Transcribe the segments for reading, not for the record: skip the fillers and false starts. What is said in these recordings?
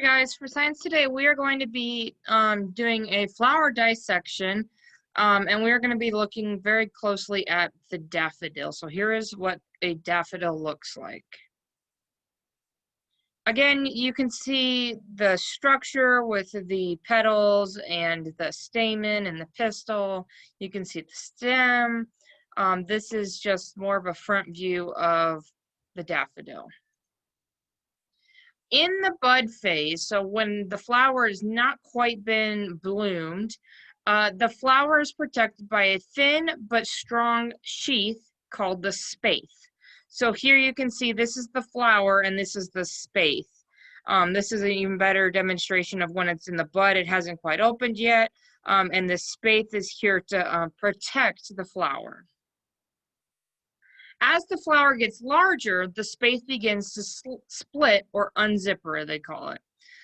Hi guys, for Science Today we are going to be doing a flower dissection and we're going to be looking very closely at the daffodil. So here is what a daffodil looks like. Again, you can see the structure with the petals and the stamen and the pistil. You can see the stem. This is just more of a front view of the daffodil. In the bud phase, so when the flower has not quite been bloomed, the flower is protected by a thin but strong sheath called the spathe. So here you can see this is the flower and this is the spathe. This is an even better demonstration of when it's in the bud. It hasn't quite opened yet, and the spathe is here to protect the flower. As the flower gets larger, the spathe begins to split or unzipper, they call it.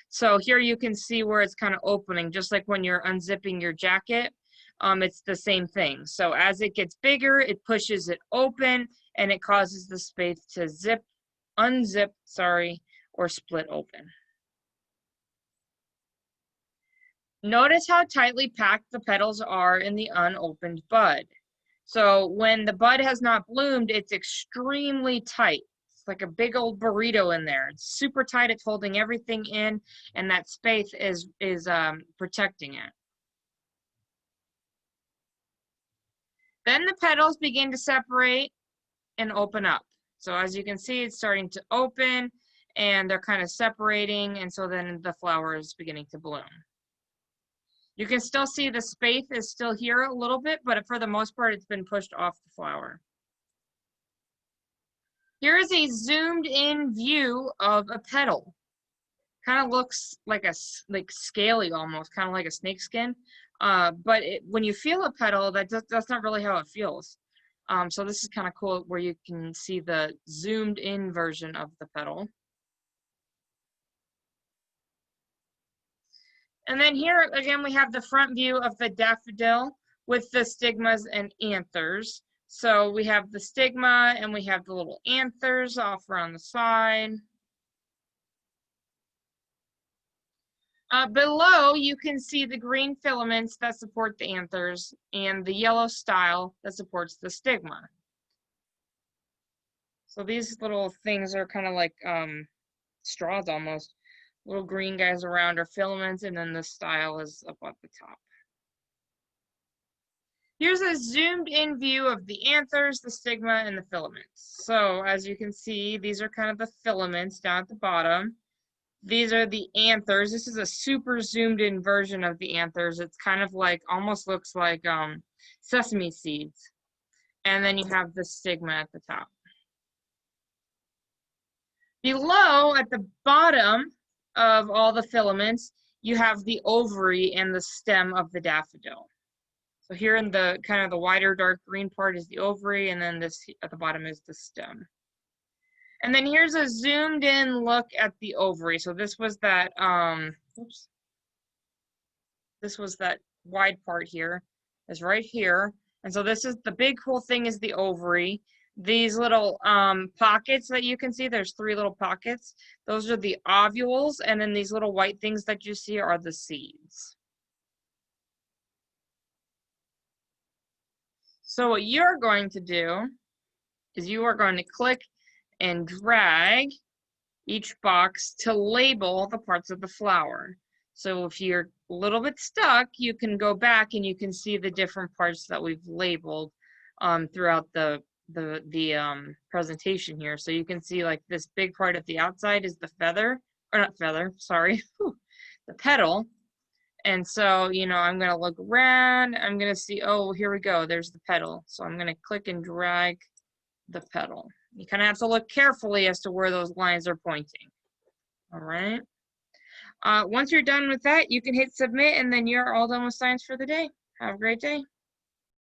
So here you can see where it's kind of opening, just like when you're unzipping your jacket. It's the same thing. So as it gets bigger, it pushes it open and it causes the spathe to unzip, or split open. Notice how tightly packed the petals are in the unopened bud. So when the bud has not bloomed, it's extremely tight. It's like a big old burrito in there. It's super tight. It's holding everything in, and that spathe is protecting it. Then the petals begin to separate and open up. So as you can see, it's starting to open, and they're kind of separating, and so then the flower is beginning to bloom. You can still see the spathe is still here a little bit, but for the most part, it's been pushed off the flower. Here is a zoomed in view of a petal. Kind of looks like scaly almost, kind of like a snake skin. But when you feel a petal, that's not really how it feels. So this is kind of cool where you can see the zoomed in version of the petal. And then here again, we have the front view of the daffodil with the stigmas and anthers. So we have the stigma and we have the little anthers off around the side. Below, you can see the green filaments that support the anthers and the yellow style that supports the stigma. So these little things are kind of like straws almost. Little green guys around are filaments, and then the style is up at the top. Here's a zoomed in view of the anthers, the stigma, and the filaments. So as you can see, these are kind of the filaments down at the bottom. These are the anthers. This is a super zoomed in version of the anthers. It's kind of like, almost looks like sesame seeds. And then you have the stigma at the top. Below, at the bottom of all the filaments, you have the ovary and the stem of the daffodil. So here in the kind of the wider dark green part is the ovary, and then this at the bottom is the stem. And then here's a zoomed in look at the ovary. So this was that this was that wide part here. Is right here. And so this is the big cool thing is the ovary. These little pockets that you can see, there's 3 little pockets. Those are the ovules, and then these little white things that you see are the seeds. So what you're going to do is you are going to click and drag each box to label the parts of the flower. So if you're a little bit stuck, you can go back and you can see the different parts that we've labeled throughout the presentation here. So you can see like this big part at the outside is the feather, or not feather, sorry, the petal. And so, you know, I'm going to look around, I'm going to see, oh, here we go, there's the petal. So I'm going to click and drag the petal. You kind of have to look carefully as to where those lines are pointing. All right. Once you're done with that, you can hit submit, and then you're all done with science for the day. Have a great day.